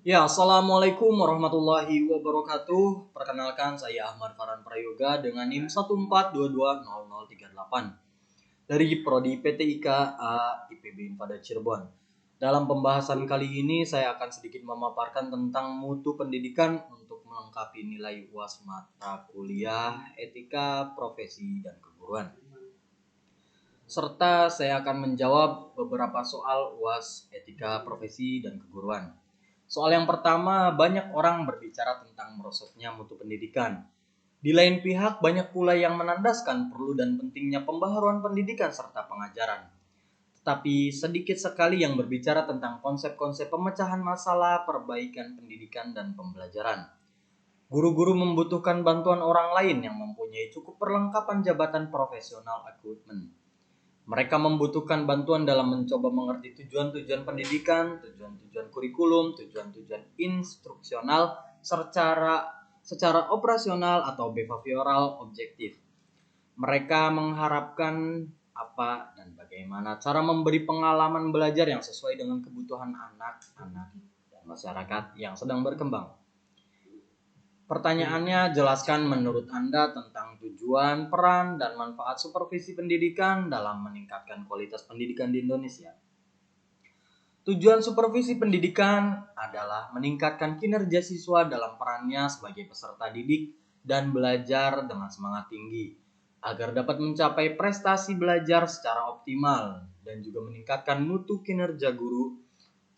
Ya, Assalamualaikum warahmatullahi wabarakatuh. Perkenalkan, saya Ahmad Farhan Prayoga dengan NIM 142200038 dari Prodi PTIK IPB Infada Cirebon. Dalam pembahasan kali ini, saya akan sedikit memaparkan tentang mutu pendidikan untuk melengkapi nilai UAS mata kuliah etika, profesi, dan keguruan. Serta saya akan menjawab beberapa soal UAS etika, profesi, dan keguruan. Soal yang pertama, banyak orang berbicara tentang merosotnya mutu pendidikan. Di lain pihak, banyak pula yang menandaskan perlu dan pentingnya pembaharuan pendidikan serta pengajaran. Tetapi sedikit sekali yang berbicara tentang konsep-konsep pemecahan masalah, perbaikan pendidikan, dan pembelajaran. Guru-guru membutuhkan bantuan orang lain yang mempunyai cukup perlengkapan jabatan profesional equipment. Mereka membutuhkan bantuan dalam mencoba mengerti tujuan-tujuan pendidikan, tujuan-tujuan kurikulum, tujuan-tujuan instruksional secara operasional atau behavioral objektif. Mereka mengharapkan apa dan bagaimana cara memberi pengalaman belajar yang sesuai dengan kebutuhan anak-anak dan masyarakat yang sedang berkembang. Pertanyaannya, jelaskan menurut Anda tentang tujuan, peran, dan manfaat supervisi pendidikan dalam meningkatkan kualitas pendidikan di Indonesia. Tujuan supervisi pendidikan adalah meningkatkan kinerja siswa dalam perannya sebagai peserta didik dan belajar dengan semangat tinggi, agar dapat mencapai prestasi belajar secara optimal dan juga meningkatkan mutu kinerja guru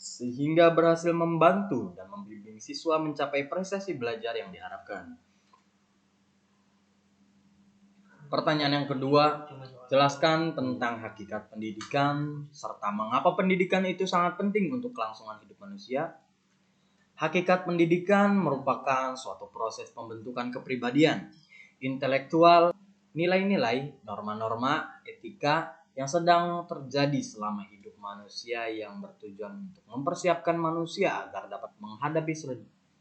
sehingga berhasil membantu dan membimbing siswa mencapai prestasi belajar yang diharapkan. Pertanyaan yang kedua, jelaskan tentang hakikat pendidikan serta mengapa pendidikan itu sangat penting untuk kelangsungan hidup manusia. Hakikat pendidikan merupakan suatu proses pembentukan kepribadian, intelektual, nilai-nilai, norma-norma, etika yang sedang terjadi selama hidup manusia yang bertujuan untuk mempersiapkan manusia agar dapat menghadapi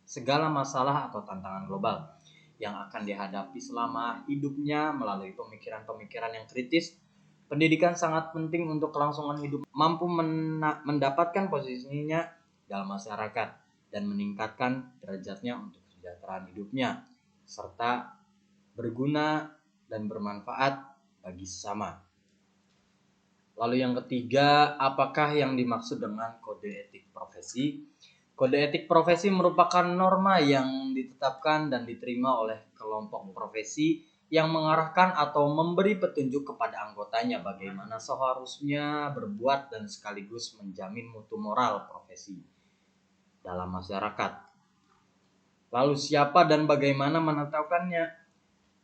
segala masalah atau tantangan global yang akan dihadapi selama hidupnya melalui pemikiran-pemikiran yang kritis. Pendidikan sangat penting untuk kelangsungan hidup, mampu mendapatkan posisinya dalam masyarakat dan meningkatkan derajatnya untuk kesejahteraan hidupnya, serta berguna dan bermanfaat bagi sesama. Lalu yang ketiga, apakah yang dimaksud dengan kode etik profesi? Kode etik profesi merupakan norma yang ditetapkan dan diterima oleh kelompok profesi yang mengarahkan atau memberi petunjuk kepada anggotanya bagaimana seharusnya berbuat dan sekaligus menjamin mutu moral profesi dalam masyarakat. Lalu siapa dan bagaimana menetapkannya?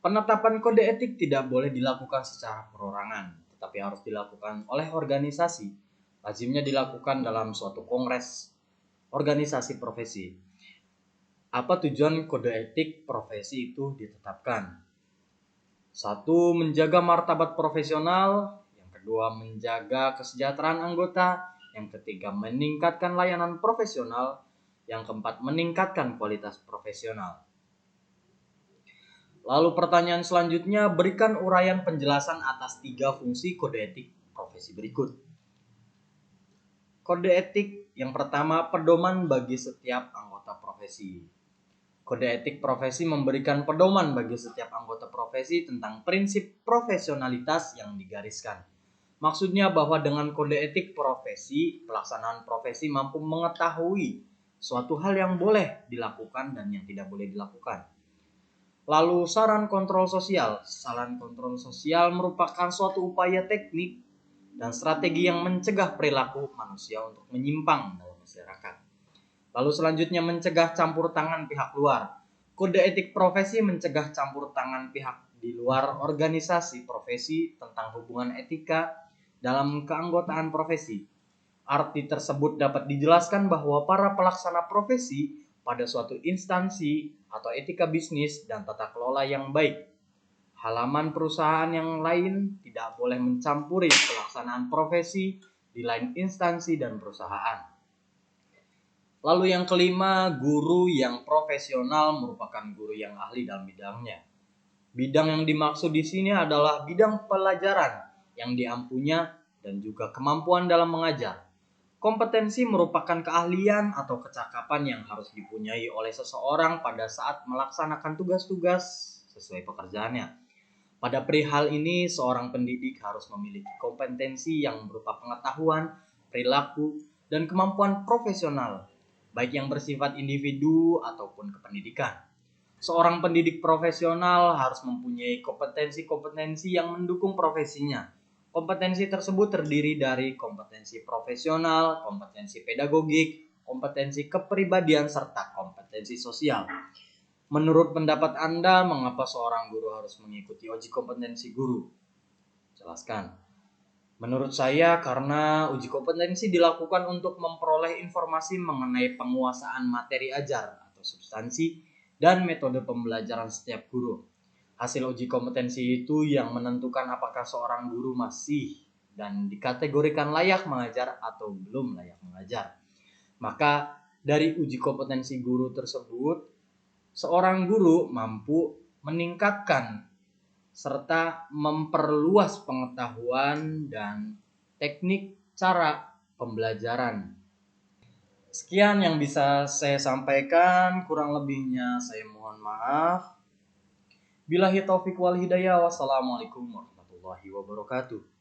Penetapan kode etik tidak boleh dilakukan secara perorangan, tetapi harus dilakukan oleh organisasi. Lazimnya dilakukan dalam suatu kongres organisasi profesi. Apa tujuan kode etik profesi itu ditetapkan? 1. Menjaga martabat profesional. Yang kedua, menjaga kesejahteraan anggota. Yang ketiga, meningkatkan layanan profesional. Yang keempat, meningkatkan kualitas profesional. Lalu pertanyaan selanjutnya, berikan uraian penjelasan atas 3 fungsi kode etik profesi berikut. Kode etik yang pertama, pedoman bagi setiap anggota profesi. Kode etik profesi memberikan pedoman bagi setiap anggota profesi tentang prinsip profesionalitas yang digariskan. Maksudnya bahwa dengan kode etik profesi, pelaksanaan profesi mampu mengetahui suatu hal yang boleh dilakukan dan yang tidak boleh dilakukan. Lalu saran kontrol sosial. Saran kontrol sosial merupakan suatu upaya teknik dan strategi yang mencegah perilaku manusia untuk menyimpang dalam masyarakat. Lalu selanjutnya mencegah campur tangan pihak luar. Kode etik profesi mencegah campur tangan pihak di luar organisasi profesi tentang hubungan etika dalam keanggotaan profesi. Arti tersebut dapat dijelaskan bahwa para pelaksana profesi pada suatu instansi atau etika bisnis dan tata kelola yang baik. Halaman perusahaan yang lain tidak boleh mencampuri pelaksanaan profesi di lain instansi dan perusahaan. Lalu yang kelima, guru yang profesional merupakan guru yang ahli dalam bidangnya. Bidang yang dimaksud di sini adalah bidang pelajaran yang diampunya dan juga kemampuan dalam mengajar. Kompetensi merupakan keahlian atau kecakapan yang harus dipunyai oleh seseorang pada saat melaksanakan tugas-tugas sesuai pekerjaannya. Pada perihal ini, seorang pendidik harus memiliki kompetensi yang berupa pengetahuan, perilaku, dan kemampuan profesional, baik yang bersifat individu ataupun kependidikan. Seorang pendidik profesional harus mempunyai kompetensi-kompetensi yang mendukung profesinya. Kompetensi tersebut terdiri dari kompetensi profesional, kompetensi pedagogik, kompetensi kepribadian, serta kompetensi sosial. Menurut pendapat Anda, mengapa seorang guru harus mengikuti uji kompetensi guru? Jelaskan. Menurut saya, karena uji kompetensi dilakukan untuk memperoleh informasi mengenai penguasaan materi ajar atau substansi dan metode pembelajaran setiap guru. Hasil uji kompetensi itu yang menentukan apakah seorang guru masih dan dikategorikan layak mengajar atau belum layak mengajar. Maka dari uji kompetensi guru tersebut, seorang guru mampu meningkatkan serta memperluas pengetahuan dan teknik cara pembelajaran. Sekian yang bisa saya sampaikan, kurang lebihnya saya mohon maaf. Billahi taufiq wal hidayah. Wassalamualaikum warahmatullahi wabarakatuh.